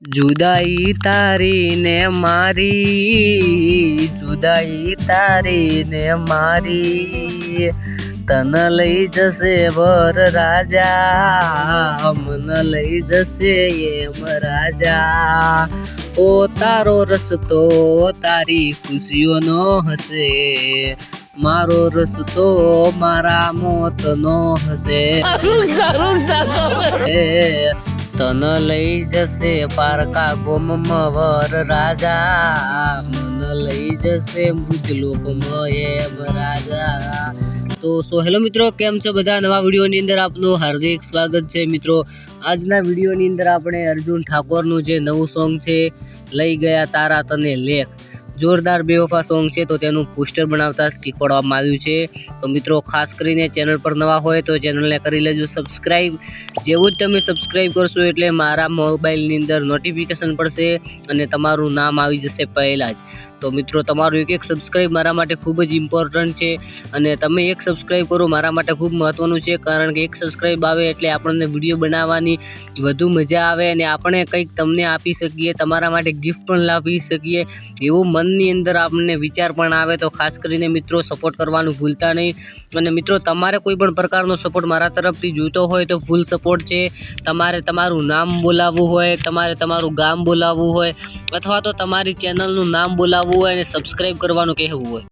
जुदाई तारी ने मारी, जुदाई तारी ने मारी, तन लई जसे वर राजा, मन लई जसे यम राजा। ओ तारो रस्तो तारी खुशियों नो हसे, मारो रस्तो मारा मोत नो हसे। तन लई जसे पारका गोमवर राजा, मन लई जसे मृतलोकમાં એમ રાજા। તો હેલો મિત્રો, કેમ છો બધા? નવા વિડીયોની અંદર આપનું હાર્દિક સ્વાગત છે મિત્રો। આજના વિડીયોની અંદર આપણે અર્જુન ઠાકોરનું જે નવું સોંગ છે લઈ ગયા તારા તને લેખ, જોરદાર બેવફા સોંગ છે, તો તેનું પોસ્ટર બનાવતા શીખવાડવામાં આવ્યું છે। તો મિત્રો ખાસ કરીને ચેનલ પર નવા હોય તો ચેનલને કરી લેજો સબસ્ક્રાઈબ। જેવું જ તમે સબસ્ક્રાઈબ કરશો એટલે મારા મોબાઈલની અંદર નોટિફિકેશન પડશે અને તમારું નામ આવી જશે પહેલાં જ। તો મિત્રો તમારું એક સબસ્ક્રાઈબ મારા માટે ખૂબ જ ઇમ્પોર્ટન્ટ છે અને તમે એક સબસ્ક્રાઈબ કરો મારા માટે ખૂબ મહત્ત્વનું છે, કારણ કે એક સબસ્ક્રાઈબ આવે એટલે આપણને વિડીયો બનાવવાની વધુ મજા આવે અને આપણે કંઈક તમને આપી શકીએ, તમારા માટે ગિફ્ટ પણ લાવી શકીએ એવું મનની અંદર આપણને વિચાર પણ આવે। તો ખાસ કરીને મિત્રો સપોર્ટ કરવાનું ભૂલતા નહીં અને મિત્રો તમારે કોઈ પણ પ્રકારનો સપોર્ટ મારા તરફથી જોઈતો હોય તો ફૂલ સપોર્ટ છે। તમારે તમારું નામ બોલાવવું હોય, તમારે તમારું ગામ બોલાવવું હોય અથવા તો તમારી ચેનલનું નામ બોલાવવું હોય અને સબસ્ક્રાઈબ કરવાનું કહેવું હોય